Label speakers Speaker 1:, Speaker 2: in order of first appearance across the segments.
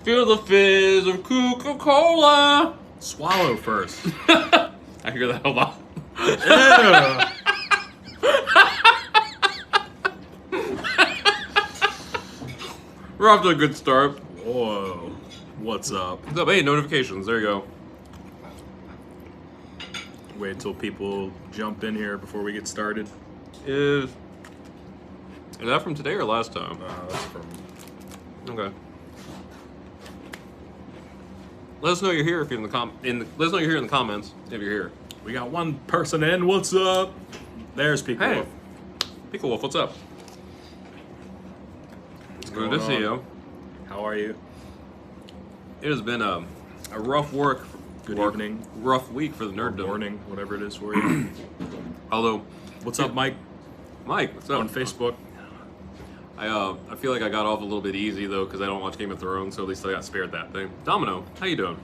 Speaker 1: Feel the fizz of Coca-Cola.
Speaker 2: Swallow first.
Speaker 1: I hear that a lot. We're off to a good start.
Speaker 2: Whoa. What's up?
Speaker 1: What's up? Hey, notifications. There you go.
Speaker 2: Wait till people jump in here before we get started.
Speaker 1: Is that from today or last time?
Speaker 2: That's from...
Speaker 1: Okay. Let us know you're here if you're let us know you're here in the comments if you're here.
Speaker 2: We got one person in. What's up? There's Pico
Speaker 1: Hey,
Speaker 2: Wolf.
Speaker 1: Pico Wolf, what's up? It's good to see you.
Speaker 2: How are you?
Speaker 1: It has been a rough
Speaker 2: Evening.
Speaker 1: rough week for the
Speaker 2: Or
Speaker 1: nerddom.
Speaker 2: morning, whatever it is for you.
Speaker 1: Although,
Speaker 2: What's up, Mike?
Speaker 1: Mike, what's up?
Speaker 2: On Facebook.
Speaker 1: I feel like I got off a little bit easy though because I don't watch Game of Thrones, so at least I got spared that thing. Domino, how you doing?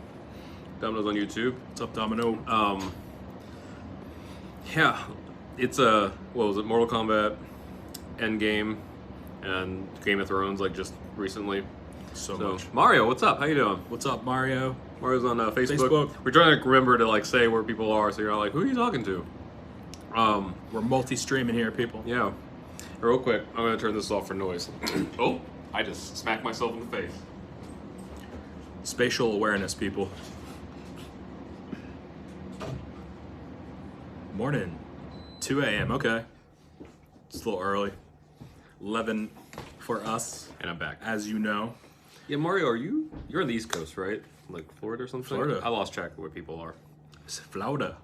Speaker 1: Domino's on YouTube.
Speaker 2: What's up, Domino?
Speaker 1: Yeah, it's what was it? Mortal Kombat, Endgame, and Game of Thrones like just recently.
Speaker 2: So
Speaker 1: So
Speaker 2: much.
Speaker 1: Mario, what's up? How you doing?
Speaker 2: What's up, Mario?
Speaker 1: Mario's on Facebook.
Speaker 2: Facebook.
Speaker 1: We're trying to remember to like say where people are, so you're not like, who are you talking to?
Speaker 2: We're multi-streaming here, people.
Speaker 1: Yeah. Real quick, I'm gonna turn this off for noise. Oh, I just smacked myself in the face.
Speaker 2: Spatial awareness, people. Morning. 2 a.m. Okay. It's a little early. 11 for us,
Speaker 1: And I'm back.
Speaker 2: as you know.
Speaker 1: Yeah, Mario, you're on the East Coast, right? Like Florida or something?
Speaker 2: Florida.
Speaker 1: I lost track of where people are.
Speaker 2: It's Florida.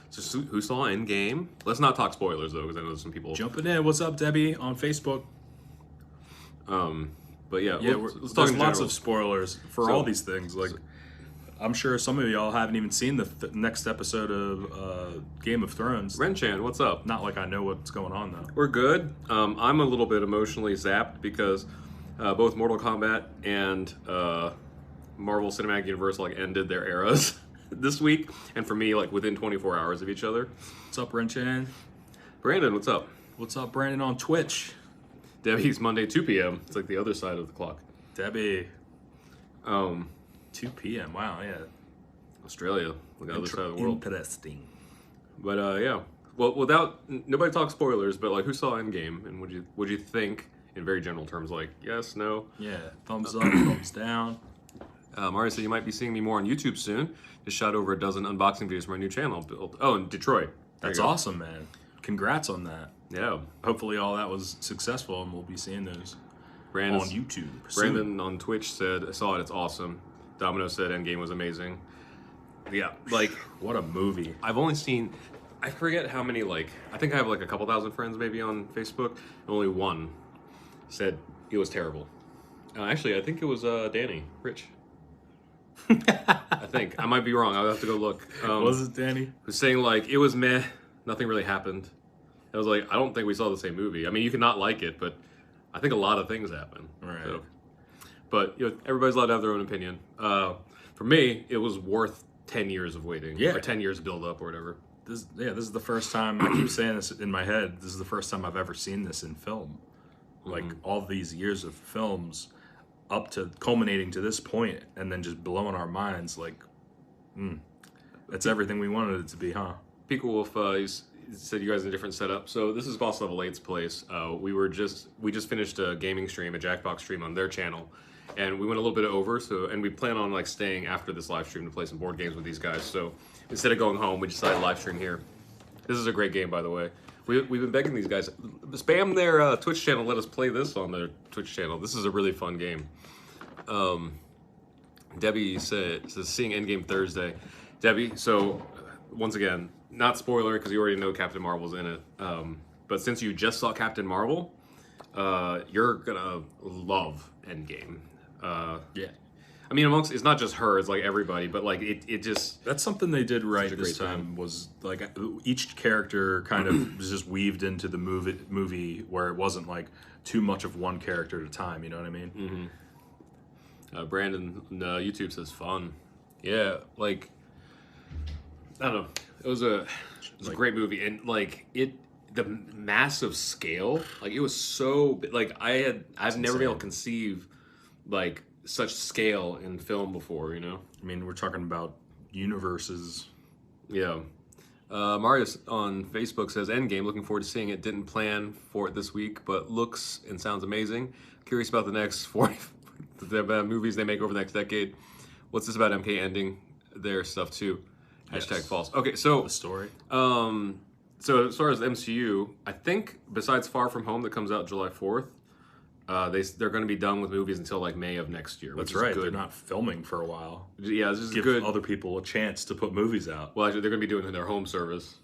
Speaker 1: So who saw Endgame? Let's not talk spoilers though, because I know there's some people.
Speaker 2: Jumping in. What's up, Debbie? On Facebook.
Speaker 1: But yeah,
Speaker 2: Yeah,
Speaker 1: let's talk
Speaker 2: there's
Speaker 1: in
Speaker 2: lots
Speaker 1: general.
Speaker 2: of spoilers for all these things. Like, I'm sure some of y'all haven't even seen the next episode of Game of Thrones.
Speaker 1: Renchan, what's up?
Speaker 2: Not like I know what's going on though.
Speaker 1: We're good. I'm a little bit emotionally zapped because both Mortal Kombat and Marvel Cinematic Universe like ended their eras this week, and for me, like within 24 hours of each other.
Speaker 2: What's up, Renchan?
Speaker 1: Brandon, what's up?
Speaker 2: What's up, Brandon on Twitch?
Speaker 1: Debbie's Monday 2 p.m. It's like the other side of the clock.
Speaker 2: Debbie,
Speaker 1: 2
Speaker 2: 2 p.m. Wow, yeah.
Speaker 1: Australia, like the other side of the world.
Speaker 2: Interesting.
Speaker 1: But yeah, well, without nobody talks spoilers, but like who saw Endgame and would you think in very general terms, like yes, no?
Speaker 2: Yeah, thumbs up, thumbs down.
Speaker 1: Mario said you might be seeing me more on YouTube soon. Just shot over a dozen unboxing videos for my new channel built. Oh, in Detroit. There
Speaker 2: That's
Speaker 1: you go.
Speaker 2: awesome, man. Congrats on that.
Speaker 1: Yeah,
Speaker 2: Hopefully all that was successful and we'll be seeing those
Speaker 1: Brandon
Speaker 2: on YouTube soon.
Speaker 1: Brandon on Twitch said I saw it. It's awesome. Domino said Endgame was amazing. Yeah, like
Speaker 2: What a movie.
Speaker 1: I've only seen. I forget how many. Like I think I have like a couple thousand friends maybe on Facebook. And only one said it was terrible. Actually, I think it was Danny Rich. I think I might be wrong. I'll have to go look.
Speaker 2: Was it Danny?
Speaker 1: Was saying like it was meh. Nothing really happened. I was like, I don't think we saw the same movie. I mean, you can not like it, but I think a lot of things happen.
Speaker 2: Right.
Speaker 1: So, but you know, everybody's allowed to have their own opinion. For me, it was worth 10 years of waiting.
Speaker 2: Yeah.
Speaker 1: Or 10 years build up or whatever.
Speaker 2: This is the first time, I keep saying this in my head, this is the first time I've ever seen this in film. Like, all these years of films up to culminating to this point and then just blowing our minds, like, that's everything we wanted it to be, huh?
Speaker 1: Pico Wolf he said you guys in a different setup. So this is Boss Level 8's place. We just finished a gaming stream, a Jackbox stream on their channel. And we went a little bit over, and we plan on like staying after this live stream to play some board games with these guys. So instead of going home, we decided to live stream here. This is a great game, by the way. We've been begging these guys, spam their Twitch channel, let us play this on their Twitch channel. This is a really fun game. Debbie says seeing Endgame Thursday. Debbie, so once again, not spoiler because you already know Captain Marvel's in it. But since you just saw Captain Marvel, you're gonna love Endgame.
Speaker 2: Yeah.
Speaker 1: I mean, it's not just her; it's like everybody. But like, it just
Speaker 2: That's something they did right
Speaker 1: a
Speaker 2: this
Speaker 1: great
Speaker 2: time was like each character kind of was just weaved into the movie where it wasn't like too much of one character at a time. You know what I mean?
Speaker 1: Brandon YouTube says fun. Yeah, like I don't know. It was a great movie, and like the massive scale, like it was so like I've never been able to conceive like such scale in film before, you know.
Speaker 2: I mean, we're talking about universes.
Speaker 1: Yeah. Marius on Facebook says Endgame, looking forward to seeing it. Didn't plan for it this week, but looks and sounds amazing. Curious about the next 40 the movies they make over the next decade. What's this about MK ending their stuff too? Hashtag false. Okay, so
Speaker 2: The story.
Speaker 1: So as far as the MCU, I think besides Far From Home that comes out July 4th, they're going to be done with movies until like May of next year.
Speaker 2: That's
Speaker 1: which
Speaker 2: right.
Speaker 1: is good.
Speaker 2: They're not filming for a while.
Speaker 1: Yeah, this is
Speaker 2: Give
Speaker 1: good.
Speaker 2: other people a chance to put movies out.
Speaker 1: Well, actually, they're going to be doing their home service,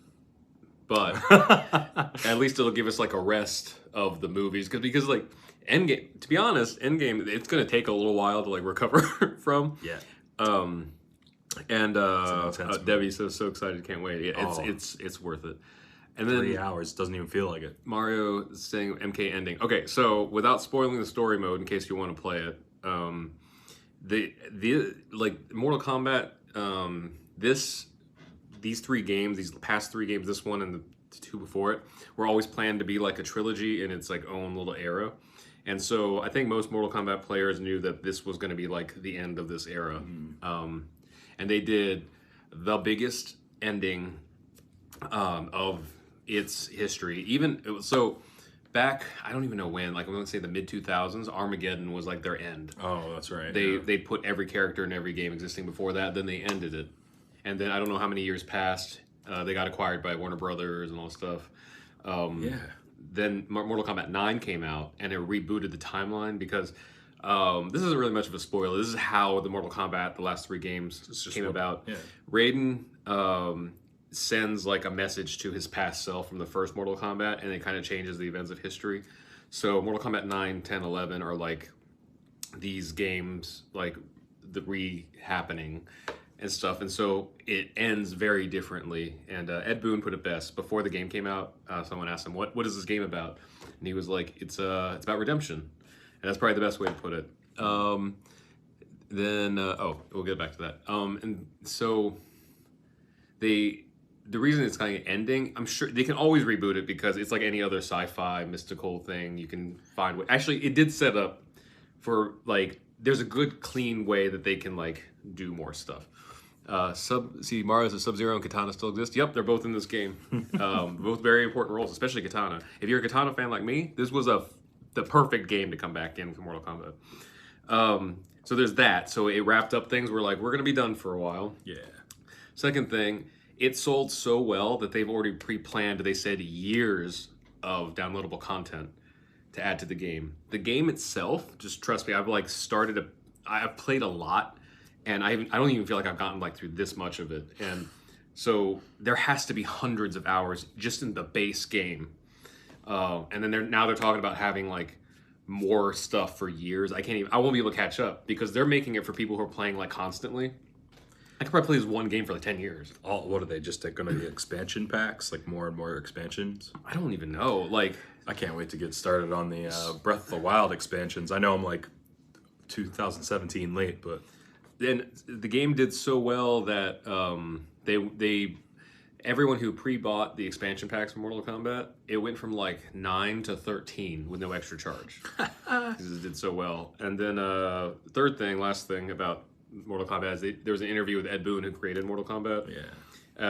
Speaker 1: but at least it'll give us like a rest of the movies because like Endgame. To be honest, Endgame it's going to take a little while to like recover from.
Speaker 2: Yeah.
Speaker 1: And
Speaker 2: movie.
Speaker 1: Debbie so excited, can't wait. Yeah, it's worth it. And then
Speaker 2: 3 hours doesn't even feel like it.
Speaker 1: Mario saying MK ending. Okay, so without spoiling the story mode, in case you want to play it, the like Mortal Kombat, these 3 games, these past 3 games, this one and the 2 before it, were always planned to be like a trilogy in its like own little era. And so I think most Mortal Kombat players knew that this was going to be like the end of this era. And they did the biggest ending of its history. So back, I don't even know when, like I'm going to say the mid-2000s, Armageddon was like their end.
Speaker 2: Oh, that's right.
Speaker 1: They put every character in every game existing before that, then they ended it. And then I don't know how many years passed. They got acquired by Warner Brothers and all that stuff. Then Mortal Kombat 9 came out, and it rebooted the timeline because this isn't really much of a spoiler. This is how the Mortal Kombat, the last 3 games, came about. Yeah. Raiden sends like a message to his past self from the first Mortal Kombat, and it kind of changes the events of history. So Mortal Kombat 9, 10, 11 are like these games, like the re-happening and stuff. And so it ends very differently. And Ed Boon put it best. Before the game came out, someone asked him, what is this game about? And he was like, it's about redemption. And that's probably the best way to put it. We'll get back to that. And so the reason it's kind of ending, I'm sure they can always reboot it because it's like any other sci-fi mystical thing you can find. Actually, it did set up for like, there's a good clean way that they can like do more stuff. Mario says Sub-Zero and Katana still exist. Yep, they're both in this game. Both very important roles, especially Katana. If you're a Katana fan like me, this was the perfect game to come back in for Mortal Kombat. So there's that. So it wrapped up things. We're like, we're going to be done for a while.
Speaker 2: Yeah.
Speaker 1: Second thing, it sold so well that they've already pre-planned, they said, years of downloadable content to add to the game. The game itself, just trust me, I've played a lot, and I don't even feel like I've gotten like through this much of it. And so there has to be hundreds of hours just in the base game. And then they're talking about having like more stuff for years. I won't be able to catch up because they're making it for people who are playing like constantly. I could probably play this one game for like 10 years.
Speaker 2: What are they, just going to be expansion packs? Like more and more expansions?
Speaker 1: I don't even know. Like,
Speaker 2: I can't wait to get started on the Breath of the Wild expansions. I know I'm like 2017 late, but...
Speaker 1: Then the game did so well that everyone who pre-bought the expansion packs for Mortal Kombat, it went from like 9 to 13 with no extra charge. Because it did so well. And then last thing about Mortal Kombat is there was an interview with Ed Boon who created Mortal Kombat. Yeah.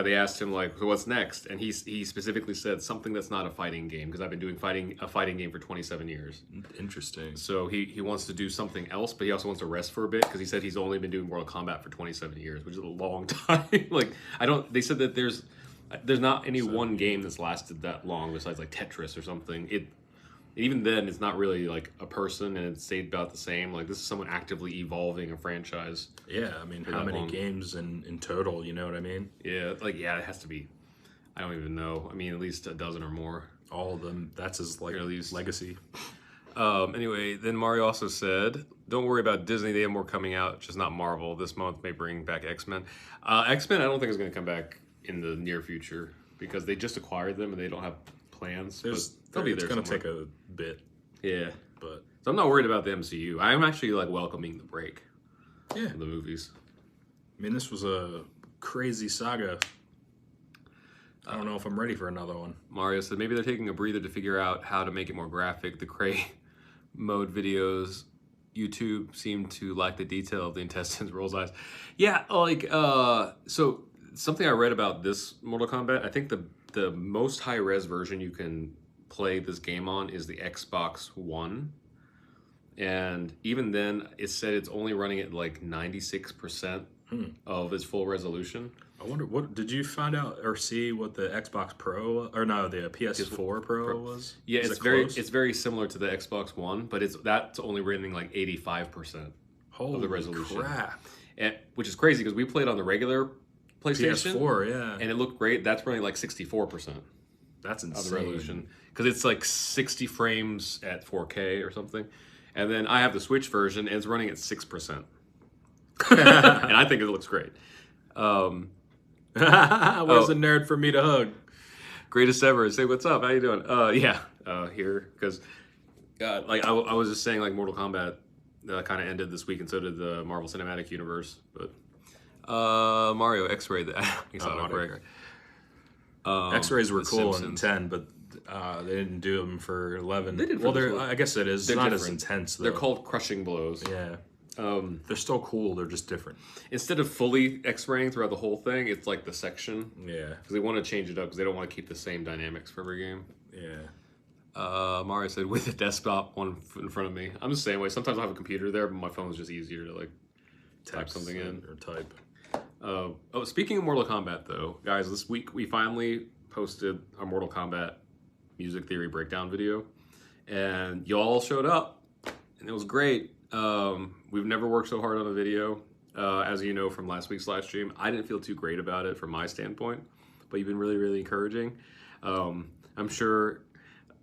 Speaker 1: They asked him like, so what's next? And he specifically said something that's not a fighting game because I've been doing a fighting game for 27 years. Interesting. So he wants to do something else, but he also wants to rest for a bit because he said he's only been doing Mortal Kombat for 27 years, which is a long time. They said that there's not any one game that's lasted that long besides like Tetris or something. Even then, it's not really like a person, and it stayed about the same. Like, this is someone actively evolving a franchise.
Speaker 2: Yeah, I mean, how many games in total, you know what I mean?
Speaker 1: Yeah, it has to be, I don't even know. I mean, at least a dozen or more.
Speaker 2: All of them, that's his legacy.
Speaker 1: Anyway, then Mario also said, don't worry about Disney, they have more coming out, just not Marvel. This month may bring back X-Men. X-Men, I don't think is going to come back in the near future, because they just acquired them, and they don't have plans. They'll be there.
Speaker 2: It's going to take a bit.
Speaker 1: Yeah. So I'm not worried about the MCU. I'm actually like welcoming the break.
Speaker 2: Yeah.
Speaker 1: Of the movies.
Speaker 2: I mean, this was a crazy saga. I don't know if I'm ready for another one.
Speaker 1: Mario said maybe they're taking a breather to figure out how to make it more graphic. The Cray mode videos, YouTube seem to lack the detail of the intestines, rolls eyes. Yeah, like, so something I read about this Mortal Kombat, I think the most high-res version you can play this game on is the Xbox One. And even then, it said it's only running at like 96% of its full resolution.
Speaker 2: I wonder, what did you find out or see what the Xbox Pro, or no, the PS4 Pro was?
Speaker 1: Yeah,
Speaker 2: Is
Speaker 1: it's
Speaker 2: it
Speaker 1: very
Speaker 2: close?
Speaker 1: it's very similar to the Xbox One, but that's only running like 85%
Speaker 2: Holy
Speaker 1: of the resolution.
Speaker 2: crap.
Speaker 1: And, which is crazy because we played on the regular PlayStation,
Speaker 2: PS4, yeah.
Speaker 1: and it looked great. That's running like 64%
Speaker 2: That's
Speaker 1: of the
Speaker 2: insane.
Speaker 1: resolution because it's like 60 frames at 4K or something. And then I have the Switch version, and it's running at 6%, and I think it looks great.
Speaker 2: Where's the nerd for me to hug?
Speaker 1: Greatest ever. Say what's up. How you doing? Here because like I was just saying, like Mortal Kombat kind of ended this week, and so did the Marvel Cinematic Universe. But Mario X-Ray,
Speaker 2: X-rays were
Speaker 1: The
Speaker 2: cool
Speaker 1: Simpsons.
Speaker 2: in 10, but they didn't do them for 11.
Speaker 1: They did for
Speaker 2: well,
Speaker 1: this
Speaker 2: they're,
Speaker 1: one.
Speaker 2: I guess it is.
Speaker 1: They're
Speaker 2: Not as
Speaker 1: different.
Speaker 2: intense, though.
Speaker 1: They're called crushing blows.
Speaker 2: Yeah. They're still cool. They're just different.
Speaker 1: Instead of fully X-raying throughout the whole thing, it's like the section.
Speaker 2: Yeah.
Speaker 1: Because they want to change it up because they don't want to keep the same dynamics for every game.
Speaker 2: Yeah.
Speaker 1: Mario said, with a desktop one in front of me. I'm the same way. Sometimes I have a computer there, but my phone's just easier to like type something in.
Speaker 2: Or type.
Speaker 1: Speaking of Mortal Kombat, though, guys, this week we finally posted our Mortal Kombat music theory breakdown video, and y'all showed up, and it was great. We've never worked so hard on a video, as you know from last week's live stream. I didn't feel too great about it from my standpoint, but you've been really, really encouraging. I'm sure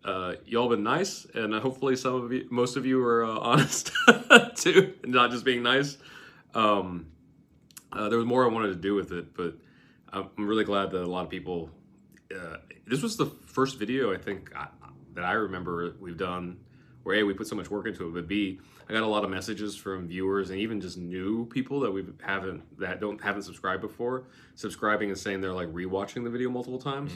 Speaker 1: y'all been nice, and hopefully most of you are honest too, and not just being nice. There was more I wanted to do with it, but I'm really glad that a lot of people. This was the first video I think that I remember we've done where A, we put so much work into it, but B, I got a lot of messages from viewers and even just new people that haven't subscribed before, subscribing and saying they're like rewatching the video multiple times.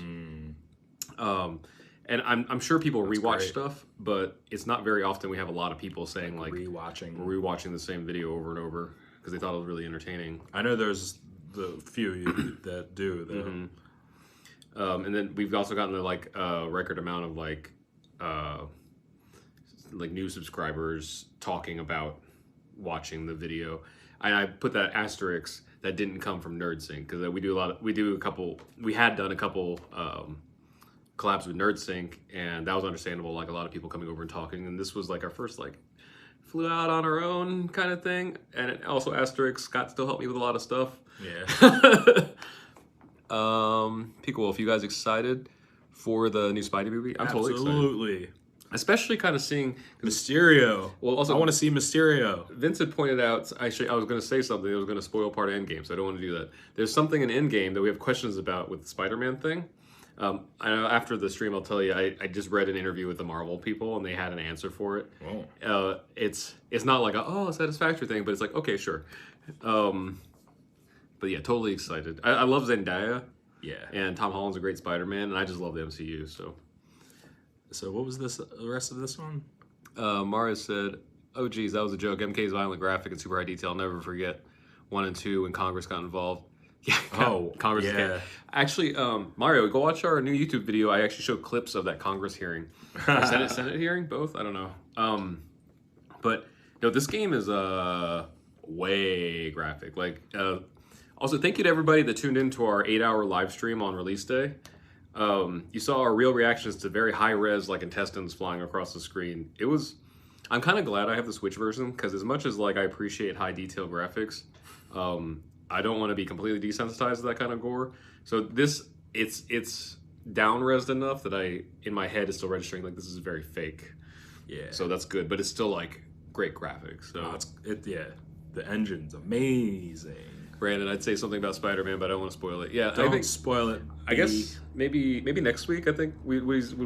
Speaker 1: And I'm sure people rewatch stuff, but it's not very often we have a lot of people saying like we're rewatching the same video over and over because they thought it was really entertaining.
Speaker 2: I know there's the few that do.
Speaker 1: And then we've also gotten like a record amount of like new subscribers talking about watching the video. And I put that asterisk that didn't come from NerdSync because we had done a couple collabs with NerdSync, and that was understandable. Like a lot of people coming over and talking, and this was like our first like flew out on our own kind of thing. And it also asterisk, Scott still helped me with a lot of stuff.
Speaker 2: Yeah.
Speaker 1: Pico Wolf, you guys excited for the new Spidey movie? I'm totally excited.
Speaker 2: Absolutely.
Speaker 1: Especially kind of seeing
Speaker 2: Mysterio.
Speaker 1: Well, also
Speaker 2: I want to see Mysterio.
Speaker 1: Vince had pointed out. Actually, I was going to say something that was going to spoil part of Endgame, so I don't want to do that. There's something in Endgame that we have questions about with the Spider-Man thing. I know after the stream, I'll tell you. I just read an interview with the Marvel people, and they had an answer for it.
Speaker 2: Oh.
Speaker 1: It's not like a satisfactory thing, but it's like okay, sure. But yeah, totally excited. I love Zendaya.
Speaker 2: Yeah.
Speaker 1: And Tom Holland's a great Spider-Man, and I just love the MCU.
Speaker 2: So what was the rest of this one?
Speaker 1: Mara said, "Oh geez, that was a joke. MK's violent graphic and super high detail. I'll never forget 1 and 2 when Congress got involved." Yeah. Congress.
Speaker 2: Yeah.
Speaker 1: Actually, Mario, go watch our new YouTube video. I actually showed clips of that Congress hearing, or Senate hearing, both. I don't know. But no, this game is way graphic. Like, also, thank you to everybody that tuned into our 8-hour live stream on release day. You saw our real reactions to very high res, like intestines flying across the screen. I'm kind of glad I have the Switch version because as much as like I appreciate high detail graphics, I don't want to be completely desensitized to that kind of gore. So it's down-resed enough that in my head is still registering like this is very fake.
Speaker 2: Yeah.
Speaker 1: So that's good, but it's still like great graphics. So
Speaker 2: the engine's amazing.
Speaker 1: Brandon, I'd say something about Spider-Man, but I don't want to spoil it. Yeah,
Speaker 2: Don't spoil it.
Speaker 1: I guess maybe next week. I think we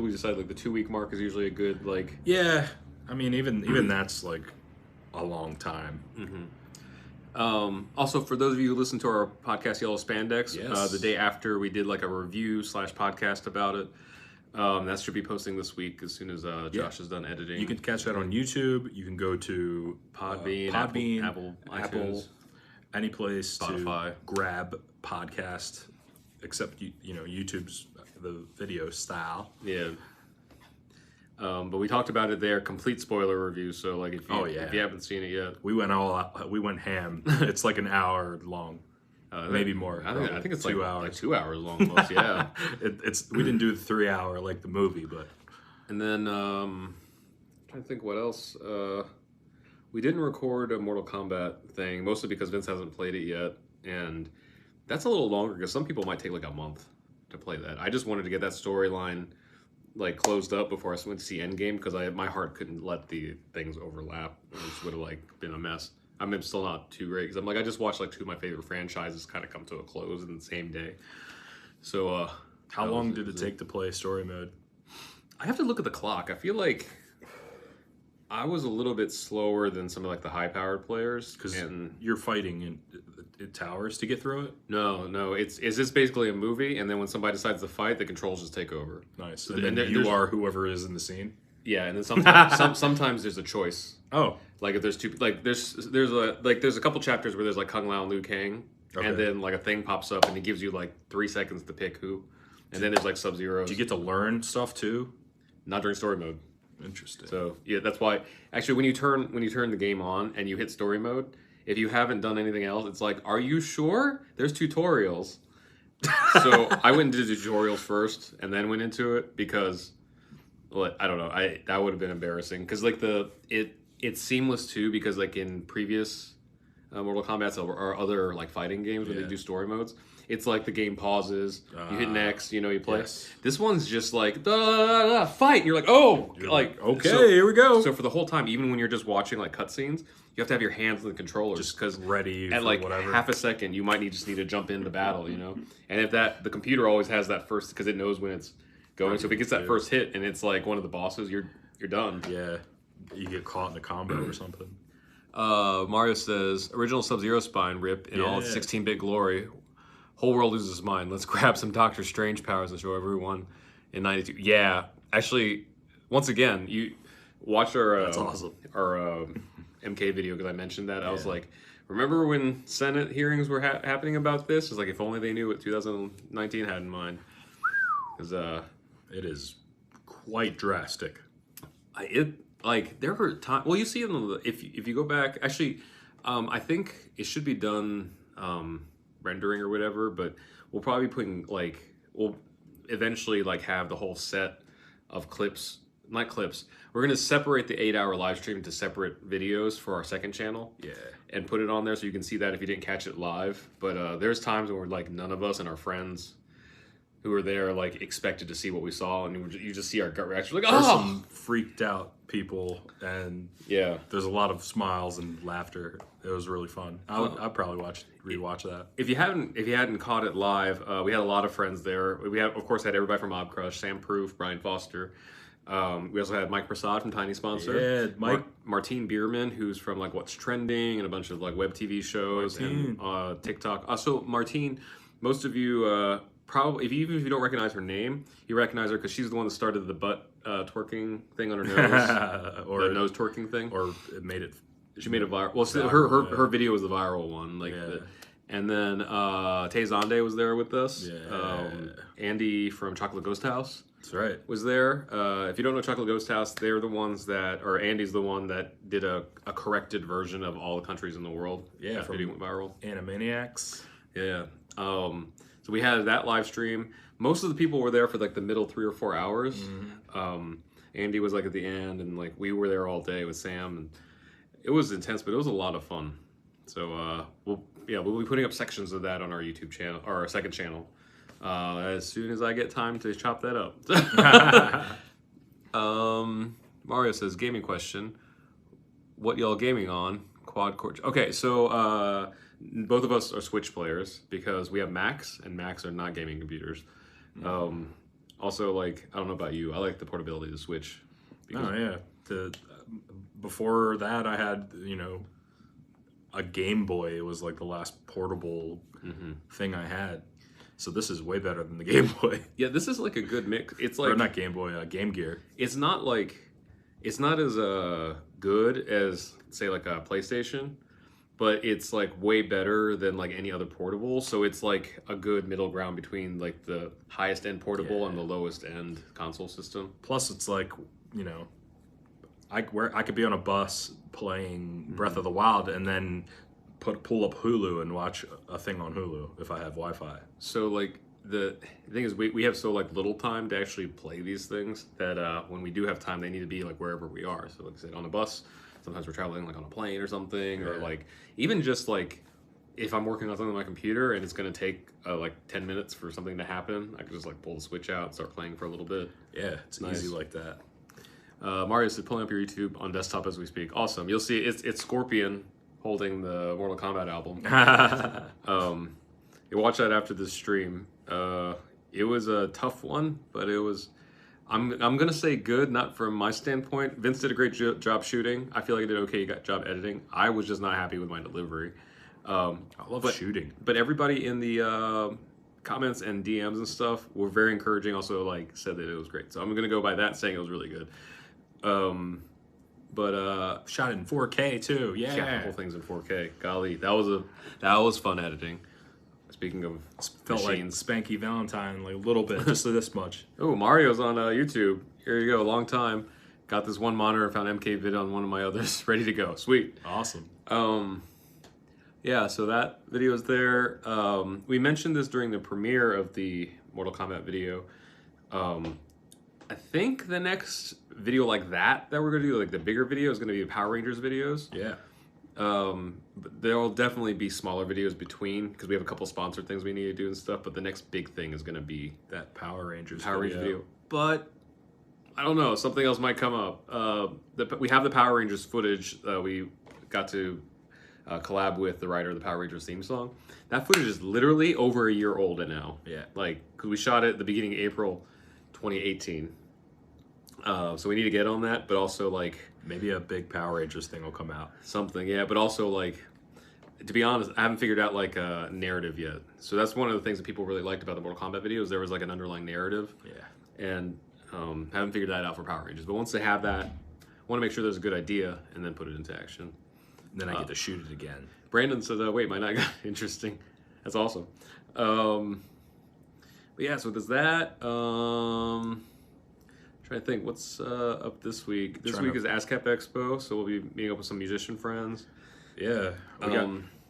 Speaker 1: decided like the 2-week mark is usually a good like.
Speaker 2: Yeah, I mean even that's like a long time.
Speaker 1: Also, for those of you who listen to our podcast Yellow Spandex,
Speaker 2: Yes.
Speaker 1: the day after we did like a review / podcast about it. That should be posting this week as soon as Josh is done editing.
Speaker 2: You can catch that on YouTube. You can go to
Speaker 1: Podbean,
Speaker 2: Apple,
Speaker 1: iTunes,
Speaker 2: any place
Speaker 1: Spotify.
Speaker 2: to grab podcast, except YouTube's the video style.
Speaker 1: Yeah. But we talked about it there, complete spoiler review. So like if you haven't seen it yet,
Speaker 2: We went all out, we went ham. It's like an hour long, maybe more.
Speaker 1: I think it's
Speaker 2: 2
Speaker 1: like
Speaker 2: hours.
Speaker 1: 2 hours long almost. Yeah.
Speaker 2: We didn't do the 3 hour like the movie, but
Speaker 1: And then I'm trying to think what else. We didn't record a Mortal Kombat thing, mostly because Vince hasn't played it yet, and that's a little longer because some people might take like a month to play that. I just wanted to get that storyline like closed up before I went to see Endgame because my heart couldn't let the things overlap. It just would have like been a mess. I'm still not too great because I'm like I just watched like 2 of my favorite franchises kind of come to a close in the same day. So
Speaker 2: how long did it take to play story mode?
Speaker 1: I have to look at the clock. I feel like I was a little bit slower than some of like the high-powered players
Speaker 2: Because you're fighting in towers to get through it.
Speaker 1: No, it's just basically a movie, and then when somebody decides to fight, the controls just take over.
Speaker 2: Nice.
Speaker 1: So
Speaker 2: And then you are whoever is in the scene.
Speaker 1: Yeah, and then sometimes sometimes there's a choice.
Speaker 2: Oh,
Speaker 1: Like if there's two, like there's a couple chapters where there's like Kung Lao and Liu Kang,
Speaker 2: Okay.
Speaker 1: and then like a thing pops up and it gives you like 3 seconds to pick who, and then there's like Sub-Zero.
Speaker 2: do you get to learn stuff too?
Speaker 1: Not during story mode.
Speaker 2: Interesting.
Speaker 1: So yeah, that's why actually when you turn the game on and you hit story mode, if you haven't done anything else, it's like, are you sure? There's tutorials. So I went into tutorials first and then went into it because, well, I don't know, that would have been embarrassing because like it's seamless too because like in previous Mortal Kombat or other like fighting games when they do story modes, it's like the game pauses, you hit next, you play.
Speaker 2: Yes.
Speaker 1: This one's just like fight, and you're like, oh, like
Speaker 2: okay,
Speaker 1: so-
Speaker 2: here we go.
Speaker 1: So for the whole time, even when you're just watching like cutscenes, you have to have your hands on the controllers
Speaker 2: Just
Speaker 1: because
Speaker 2: ready
Speaker 1: at
Speaker 2: for
Speaker 1: like
Speaker 2: whatever.
Speaker 1: half a second you might just need to jump into battle, And if the computer always has that first because it knows when it's going. So if it gets that first hit and it's like one of the bosses, you're done.
Speaker 2: Yeah, you get caught in a combo or something.
Speaker 1: Mario says original Sub-Zero spine rip in all its 16-bit glory. Whole world loses its mind. Let's grab some Doctor Strange powers and show everyone in '92. Yeah, actually, once again, you watched our
Speaker 2: That's awesome.
Speaker 1: Our MK video because I mentioned that. I was like, remember when Senate hearings were happening about this? It's like if only they knew what 2019 had in mind. Because
Speaker 2: It is quite drastic.
Speaker 1: there were times. Well, you see if you go back. Actually, I think it should be done. Rendering or whatever, but we'll probably be putting we'll eventually have the whole set of clips, not clips. We're gonna separate the 8-hour live stream into separate videos for our second channel.
Speaker 2: Yeah.
Speaker 1: And put it on there so you can see that if you didn't catch it live. But there's times where none of us and our friends who were there expected to see what we saw, and you just see our gut reaction
Speaker 2: There's some freaked out people, and
Speaker 1: yeah.
Speaker 2: there's a lot of smiles and laughter. It was really fun. I'd probably rewatch that.
Speaker 1: If you hadn't caught it live, we had a lot of friends there. We of course had everybody from Mobcrush, Sam Proof, Brian Foster. We also had Mike Prasad from Tiny Sponsor.
Speaker 2: Yeah, Mike.
Speaker 1: Martine Bierman, who's from What's Trending and a bunch of web TV shows and TikTok. So Martine, most of you probably, even if you don't recognize her name, you recognize her because she's the one that started the butt twerking thing on her nose, or the nose twerking thing,
Speaker 2: or it made it.
Speaker 1: She made it viral. Well, her video was the viral one. And then Tay Zonde was there with us.
Speaker 2: Yeah.
Speaker 1: Andy from Chocolate Ghost House
Speaker 2: That's right.
Speaker 1: was there. If you don't know Chocolate Ghost House, they're the ones Andy's the one that did a corrected version of all the countries in the world.
Speaker 2: Yeah,
Speaker 1: that video went viral.
Speaker 2: Animaniacs.
Speaker 1: Yeah. So we had that live stream. Most of the people were there for the middle 3 or 4 hours.
Speaker 2: Mm-hmm.
Speaker 1: Andy was at the end, and we were there all day with Sam, and it was intense, but it was a lot of fun. So we'll be putting up sections of that on our YouTube channel, or our second channel, as soon as I get time to chop that up. Mario says, gaming question. What y'all gaming on? Quad core. Okay, so both of us are Switch players because we have Macs, and Macs are not gaming computers. Also, I don't know about you, I like the portability of the Switch.
Speaker 2: Oh yeah. Before that, I had a Game Boy was like the last portable thing I had. So this is way better than the Game Boy.
Speaker 1: Yeah, this is like a good mix. It's like
Speaker 2: Or not Game Boy, Game Gear.
Speaker 1: it's not as good as say like a PlayStation, but it's like way better than like any other portable. So it's like a good middle ground between like the highest end portable and the lowest end console system.
Speaker 2: Plus, it's like, you know, I could be on a bus playing Breath of the Wild and then pull up Hulu and watch a thing on Hulu if I have Wi-Fi.
Speaker 1: So like the thing is we have so like little time to actually play these things that when we do have time, they need to be like wherever we are. So like I said, on a bus, sometimes we're traveling like on a plane or something, or like even just like if I'm working on something on my computer and it's going to take like 10 minutes for something to happen, I can just like pull the switch out and start playing for a little bit.
Speaker 2: Yeah, it's easy like that.
Speaker 1: Mario said pulling up your YouTube on desktop as we speak. Awesome. You'll see it's Scorpion holding the Mortal Kombat album. You watch that after this stream. It was a tough one, but it was. I'm gonna say good, not from my standpoint. Vince did a great job shooting. I feel like I did okay job editing. I was just not happy with my delivery. I
Speaker 2: love shooting,
Speaker 1: but everybody in the comments and DMs and stuff were very encouraging. Also, like said that it was great. So I'm gonna go by that, saying it was really good.
Speaker 2: Shot in 4K too. Yeah,
Speaker 1: the whole thing's in 4K. Golly, that was fun editing. Speaking of
Speaker 2: felt
Speaker 1: machines.
Speaker 2: like Spanky Valentine, like a little bit, just this much.
Speaker 1: Oh, Mario's on YouTube. Here you go, long time. Got this one monitor, found MK vid on one of my others, ready to go. Sweet.
Speaker 2: Awesome.
Speaker 1: Yeah, so that video is there. We mentioned this during the premiere of the Mortal Kombat video. I think the next video like that we're gonna do, like the bigger video, is gonna be Power Rangers videos.
Speaker 2: Yeah.
Speaker 1: But there will definitely be smaller videos between because we have a couple sponsored things we need to do and stuff. But the next big thing is gonna be
Speaker 2: that Power Rangers
Speaker 1: video. But I don't know, something else might come up. We have the Power Rangers footage. We got to collab with the writer of the Power Rangers theme song. That footage is literally over a year old now.
Speaker 2: Yeah.
Speaker 1: Like, because we shot it at the beginning of April 2018. So we need to get on that, but also like
Speaker 2: maybe a big Power Rangers thing will come out.
Speaker 1: Something, yeah. But also like, to be honest, I haven't figured out like a narrative yet. So that's one of the things that people really liked about the Mortal Kombat videos. There was like an underlying narrative.
Speaker 2: Yeah.
Speaker 1: And haven't figured that out for Power Rangers. But once they have that, I want to make sure there's a good idea and then put it into action.
Speaker 2: And then I get to shoot it again.
Speaker 1: Brandon says, wait, my night got interesting. That's awesome. But yeah, so there's that. Trying to think, what's up this week? This week is ASCAP Expo, so we'll be meeting up with some musician friends.
Speaker 2: Yeah, we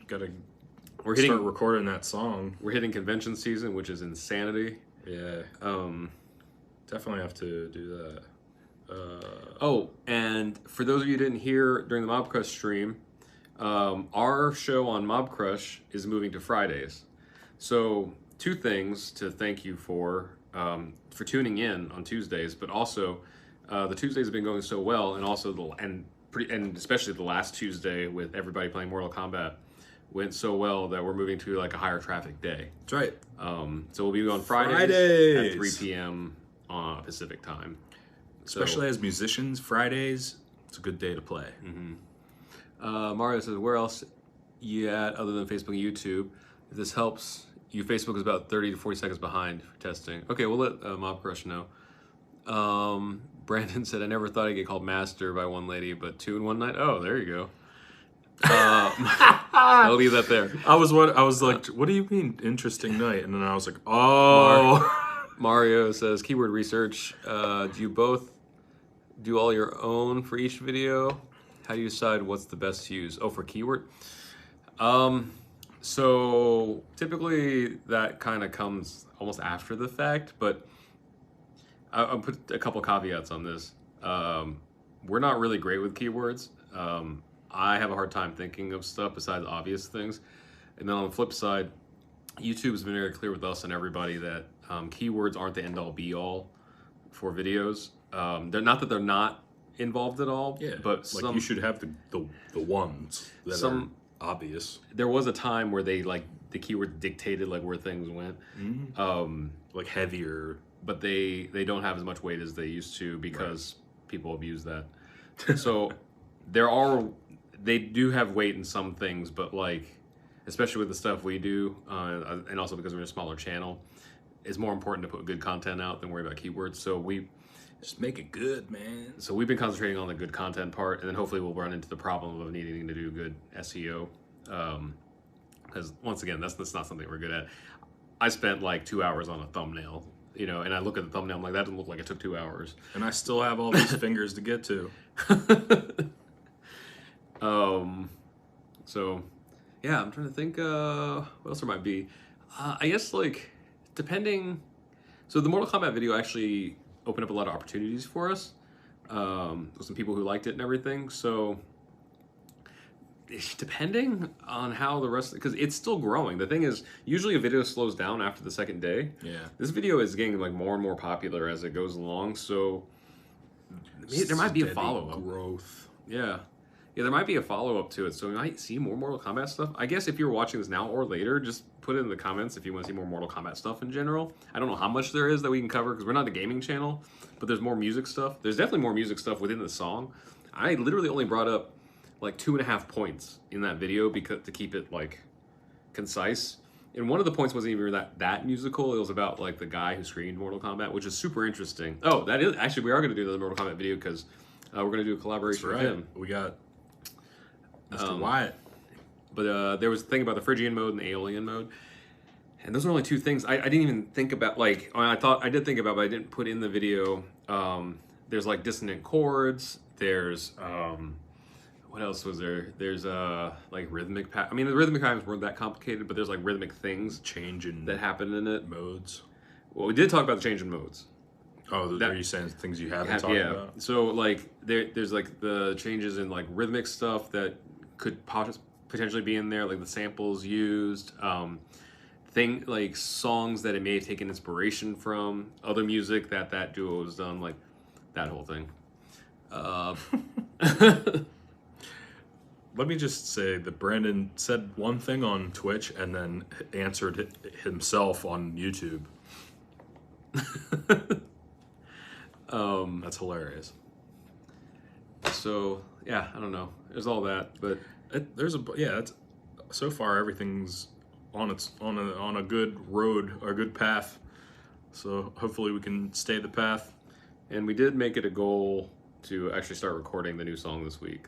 Speaker 2: gotta
Speaker 1: start
Speaker 2: recording that song.
Speaker 1: We're hitting convention season, which is insanity.
Speaker 2: Yeah. Definitely have to do that.
Speaker 1: Oh, and for those of you who didn't hear during the Mobcrush stream, our show on Mobcrush is moving to Fridays. So 2 things to thank you for tuning in on Tuesdays, but also the Tuesdays have been going so well, and also and especially the last Tuesday with everybody playing Mortal Kombat went so well that we're moving to like a higher traffic day.
Speaker 2: That's right.
Speaker 1: So we'll be on Fridays at 3 p.m. Pacific time.
Speaker 2: Especially as musicians, Fridays, it's a good day to play.
Speaker 1: Mm-hmm. Mario says, where else you at other than Facebook and YouTube? If this helps you, Facebook is about 30 to 40 seconds behind for testing. Okay, we'll let Mobcrush know. Brandon said, I never thought I'd get called master by one lady, but 2 in one night. Oh, there you go. I'll leave that there.
Speaker 2: I was like, what do you mean interesting night? And then I was like, oh.
Speaker 1: Mario says, keyword research. Do you both do all your own for each video? How do you decide what's the best to use? Oh, for keyword? So typically that kind of comes almost after the fact, but I'll put a couple caveats on this. We're not really great with keywords. I have a hard time thinking of stuff besides obvious things. And then on the flip side, YouTube has been very clear with us and everybody that keywords aren't the end-all be-all for videos. They're not that they're not involved at all.
Speaker 2: Yeah,
Speaker 1: but
Speaker 2: like you should have the ones that are obvious.
Speaker 1: There was a time where they like the keyword dictated like where things went,
Speaker 2: like heavier,
Speaker 1: but they don't have as much weight as they used to because people abuse that. So there they do have weight in some things, but like, especially with the stuff we do, and also because we're a smaller channel, it's more important to put good content out than worry about keywords. So we
Speaker 2: Just make it good, man.
Speaker 1: So we've been concentrating on the good content part, and then hopefully we'll run into the problem of needing to do good SEO. Because once again, that's not something we're good at. I spent like 2 hours on a thumbnail, you know, and I look at the thumbnail, I'm like, that doesn't look like it took 2 hours.
Speaker 2: And I still have all these fingers to get to.
Speaker 1: So yeah, I'm trying to think what else there might be. I guess like depending. So the Mortal Kombat video actually opened up a lot of opportunities for us. With some people who liked it and everything. So depending on how the rest, because it's still growing. The thing is, usually a video slows down after the second day.
Speaker 2: Yeah.
Speaker 1: This video is getting like more and more popular as it goes along. So there might be a follow-up.
Speaker 2: Growth.
Speaker 1: Yeah. Yeah, there might be a follow-up to it, so we might see more Mortal Kombat stuff. I guess if you're watching this now or later, just put it in the comments if you want to see more Mortal Kombat stuff in general. I don't know how much there is that we can cover, because we're not a gaming channel, but there's more music stuff. There's definitely more music stuff within the song. I literally only brought up like 2.5 points in that video because to keep it like concise. And one of the points wasn't even that musical. It was about like the guy who screamed Mortal Kombat, which is super interesting. Oh, that is actually, we are going to do another Mortal Kombat video because we're going to do a collaboration with him.
Speaker 2: We got Mr. Wyatt.
Speaker 1: But there was a thing about the Phrygian mode and the Aeolian mode. And those are only two things. I didn't even think about, like, I did think about, but I didn't put in the video. There's like dissonant chords. There's, what else was there? There's like rhythmic I mean, the rhythmic patterns weren't that complicated, but there's like rhythmic things that happen in it.
Speaker 2: Modes.
Speaker 1: Well, we did talk about the change in modes.
Speaker 2: Oh, are you saying things you haven't talked about?
Speaker 1: So like there's like the changes in like rhythmic stuff that could potentially be in there, like the samples used, like songs that it may have taken inspiration from, other music that duo has done, like that whole thing.
Speaker 2: Let me just say that Brandon said one thing on Twitch and then answered it himself on YouTube. That's hilarious.
Speaker 1: So yeah, I don't know. There's all that, but
Speaker 2: it's so far everything's on a good road or a good path. So hopefully we can stay the path.
Speaker 1: And we did make it a goal to actually start recording the new song this week.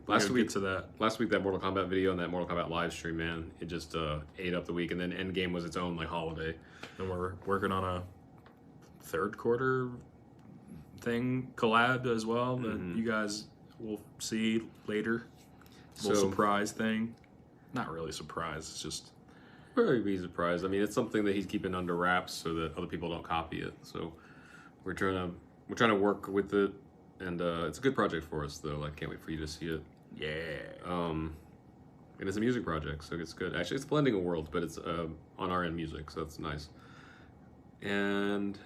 Speaker 1: Last week that Mortal Kombat video and that Mortal Kombat live stream, man, it just ate up the week. And then Endgame was its own like holiday.
Speaker 2: And we're working on a third quarter thing collab as well that you guys will see later. Little surprise thing. Not really surprise. It's just
Speaker 1: very be surprised. I mean, it's something that he's keeping under wraps so that other people don't copy it. So we're trying to work with it, and it's a good project for us though. I can't wait for you to see it.
Speaker 2: Yeah.
Speaker 1: And it's a music project, so it's good. Actually, it's blending a world, but it's on our end music, so that's nice. And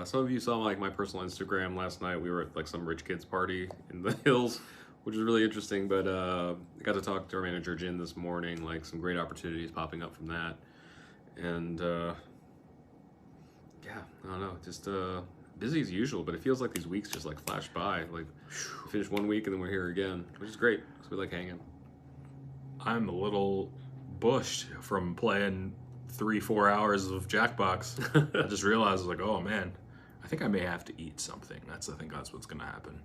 Speaker 1: some of you saw like my personal Instagram last night. We were at like some rich kids party in the hills, which was really interesting. But I got to talk to our manager Jin this morning. Like some great opportunities popping up from that, and yeah, I don't know, just busy as usual. But it feels like these weeks just like flash by. Like we finished one week and then we're here again, which is great because we like hanging.
Speaker 2: I'm a little bushed from playing 3-4 hours of Jackbox. I just realized, like, oh man, I think I may have to eat something. I think that's what's gonna happen.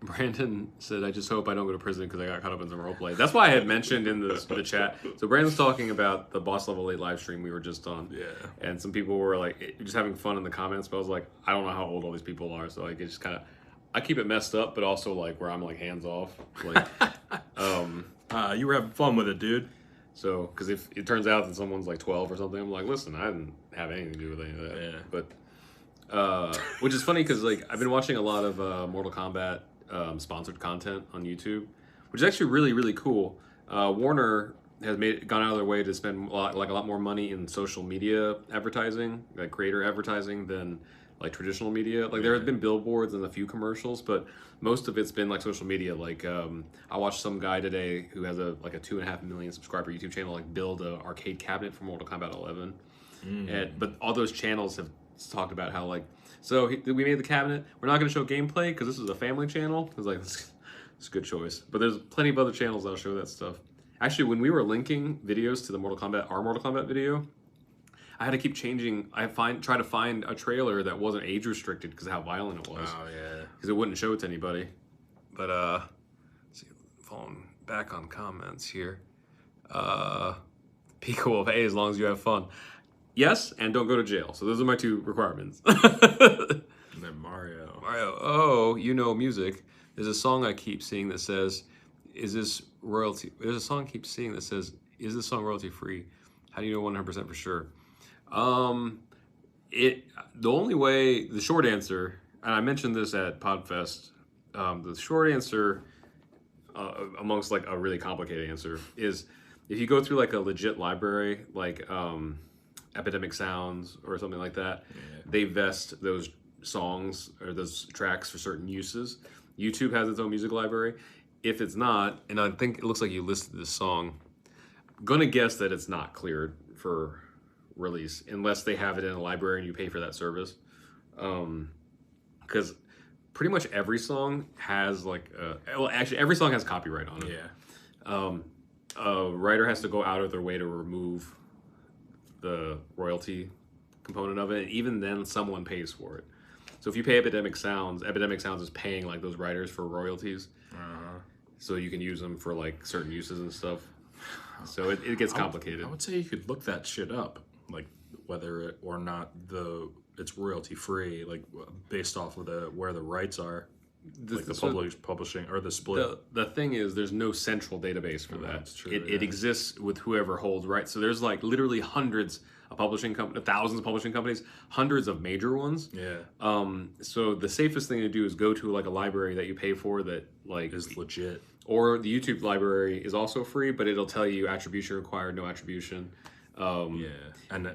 Speaker 1: Brandon said, I just hope I don't go to prison because I got caught up in some roleplay. That's why I had mentioned in the chat. So Brandon's talking about the Boss Level 8 live stream we were just on.
Speaker 2: Yeah.
Speaker 1: And some people were like, just having fun in the comments, but I was like, I don't know how old all these people are. So like, it just kind of, I keep it messed up, but also like where I'm like hands off. Like,
Speaker 2: you were having fun with it, dude.
Speaker 1: So, because if it turns out that someone's like 12 or something, I'm like, listen, I didn't have anything to do with any of that.
Speaker 2: Yeah.
Speaker 1: But, which is funny because like I've been watching a lot of Mortal Kombat sponsored content on YouTube, which is actually really, really cool. Warner has gone out of their way to spend a lot more money in social media advertising, like creator advertising, than like traditional media. Like there have been billboards and a few commercials, but most of it's been like social media. Like I watched some guy today who has a 2.5 million subscriber YouTube channel like build an arcade cabinet for Mortal Kombat 11. But all those channels have talked about how like, so we made the cabinet. We're not going to show gameplay because this is a family channel. It's like, let's It's a good choice. But there's plenty of other channels that'll show that stuff. Actually, when we were linking videos to the our Mortal Kombat video, I had to keep changing. Try to find a trailer that wasn't age restricted because of how violent it was.
Speaker 2: Oh yeah.
Speaker 1: Because it wouldn't show it to anybody. But let's see, falling back on comments here. Pico Wolf, hey, as long as you have fun. Yes, and don't go to jail. So those are my 2 requirements.
Speaker 2: And then Mario.
Speaker 1: Mario, oh, you know music. There's a song I keep seeing that says, is this royalty? There's a song I keep seeing that says, is this song royalty free? How do you know 100% for sure? The only way, the short answer, and I mentioned this at Podfest, the short answer, amongst like a really complicated answer, is if you go through like a legit library, like Epidemic Sounds or something like that, they vest those songs or those tracks for certain uses. YouTube has its own music library. If it's not, and I think it looks like you listed this song, I'm gonna guess that it's not cleared for release unless they have it in a library and you pay for that service. Because pretty much every song has like, well, actually every song has copyright on it.
Speaker 2: Yeah.
Speaker 1: A writer has to go out of their way to remove the royalty component of it, and even then someone pays for it. So if you pay Epidemic Sounds is paying like those writers for royalties, so you can use them for like certain uses and stuff. So it gets complicated.
Speaker 2: I would say you could look that shit up, like whether it or not it's royalty free, like based off of where the rights are, like the publishing or the split.
Speaker 1: The thing is, there's no central database for that.
Speaker 2: That's true.
Speaker 1: It exists with whoever holds rights. So there's like literally hundreds of publishing companies, thousands of publishing companies, hundreds of major ones.
Speaker 2: Yeah.
Speaker 1: So the safest thing to do is go to like a library that you pay for that like
Speaker 2: is legit.
Speaker 1: Or the YouTube library is also free, but it'll tell you attribution required, no attribution.
Speaker 2: Yeah, and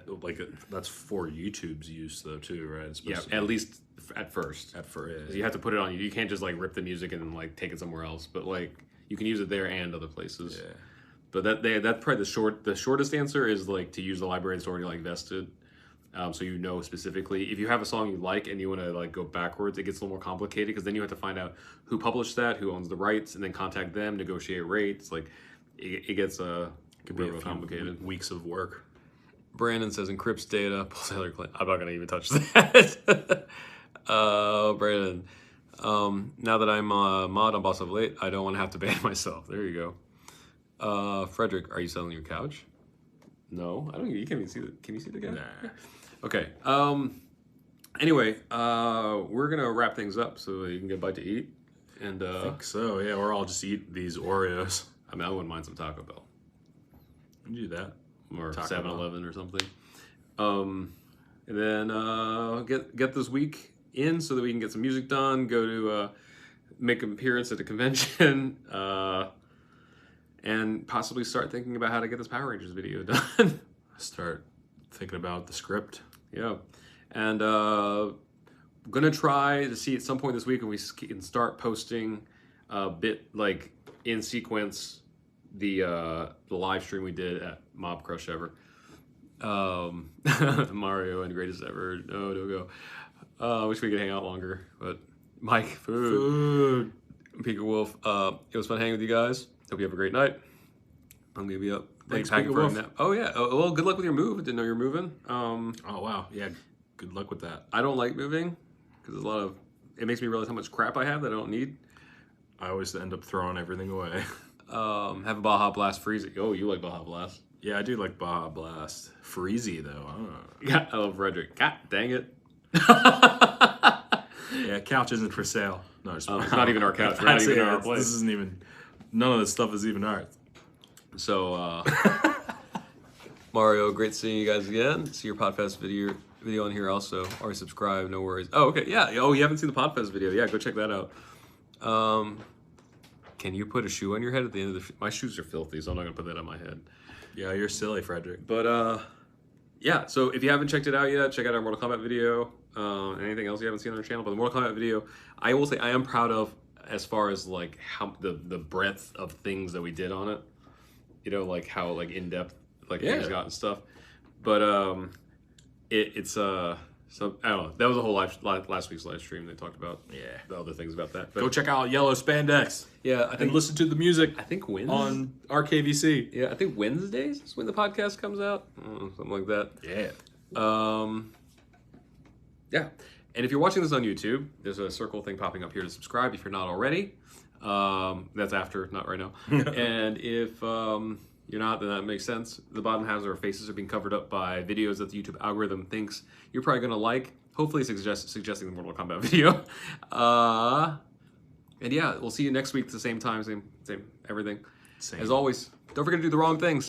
Speaker 2: that's for YouTube's use though too, right?
Speaker 1: Yeah, at least at first.
Speaker 2: Yeah.
Speaker 1: You have to put it on. You can't just like rip the music and like take it somewhere else. But like you can use it there and other places.
Speaker 2: Yeah.
Speaker 1: But that's probably the shortest answer is like to use the library that's already like vested. So you know specifically if you have a song you like and you want to like go backwards, it gets a little more complicated because then you have to find out who published that, who owns the rights, and then contact them, negotiate rates. Like it gets real complicated.
Speaker 2: Weeks of work.
Speaker 1: Brandon says encrypts data, pulls Hillary Clinton. I'm not gonna even touch that. Brandon, now that I'm a mod on Boss of Late, I don't want to have to ban myself. There you go. Frederick, are you selling your couch? No, I don't. You can't even see Can you see the guy?
Speaker 2: Nah.
Speaker 1: Okay. Anyway, we're gonna wrap things up so you can get a bite to eat. And
Speaker 2: I think so. Yeah, or I'll just eat these Oreos.
Speaker 1: I mean, I wouldn't mind some Taco Bell.
Speaker 2: You do that.
Speaker 1: Or 7-Eleven or something. And then get this week in so that we can get some music done, go to make an appearance at a convention, and possibly start thinking about how to get this Power Rangers video done.
Speaker 2: Start thinking about the script.
Speaker 1: Yeah. And gonna try to see at some point this week if we can start posting a bit like in sequence the live stream we did at Mobcrush ever. Mario and greatest ever. No, don't go. Wish we could hang out longer, but Mike, food. Pika Wolf. It was fun hanging with you guys. Hope you have a great night. I'm gonna be up.
Speaker 2: Thanks,
Speaker 1: packing
Speaker 2: Pika
Speaker 1: for a
Speaker 2: Wolf.
Speaker 1: nap. Oh yeah. Well, good luck with your move. Didn't know you're moving.
Speaker 2: Oh wow. Yeah. Good luck with that.
Speaker 1: I don't like moving because there's a lot of. It makes me realize how much crap I have that I don't need.
Speaker 2: I always end up throwing everything away.
Speaker 1: Have a Baja Blast Freezy. Oh, you like Baja Blast?
Speaker 2: Yeah, I do like Baja Blast. Freezy though.
Speaker 1: Yeah, I love Frederick. God dang it.
Speaker 2: Yeah, couch isn't for sale. No, it's
Speaker 1: not even our couch. We're not even in our place.
Speaker 2: This isn't even. None of this stuff is even ours.
Speaker 1: So, Mario, great seeing you guys again. See your Podfest video on here also. Already subscribe, no worries. Oh, okay, yeah. Oh, you haven't seen the Podfest video? Yeah, go check that out. Can you put a shoe on your head at the end of the? My shoes are filthy, so I'm not gonna put that on my head.
Speaker 2: Yeah, you're silly, Frederick.
Speaker 1: But yeah. So if you haven't checked it out yet, check out our Mortal Kombat video. Anything else you haven't seen on our channel? But the Mortal Kombat video, I will say I am proud of as far as like how the breadth of things that we did on it. You know, like how like in depth like things got and stuff. But it's So I don't know. That was a whole last week's live stream. They talked about the other things about that. But
Speaker 2: Go check out Yellow Spandex.
Speaker 1: yeah, I
Speaker 2: And
Speaker 1: think
Speaker 2: listen to the music
Speaker 1: I think Wednesday
Speaker 2: on RKVC.
Speaker 1: Yeah, I think Wednesdays is when the podcast comes out. Something like that.
Speaker 2: Yeah.
Speaker 1: Yeah. And if you're watching this on YouTube, there's a circle thing popping up here to subscribe if you're not already. That's after, not right now. And if you're not, then that makes sense. The bottom halves of our faces are being covered up by videos that the YouTube algorithm thinks you're probably going to like. Hopefully suggesting the Mortal Kombat video. And yeah, we'll see you next week at the same time, same everything.
Speaker 2: Same.
Speaker 1: As always, don't forget to do the wrong things.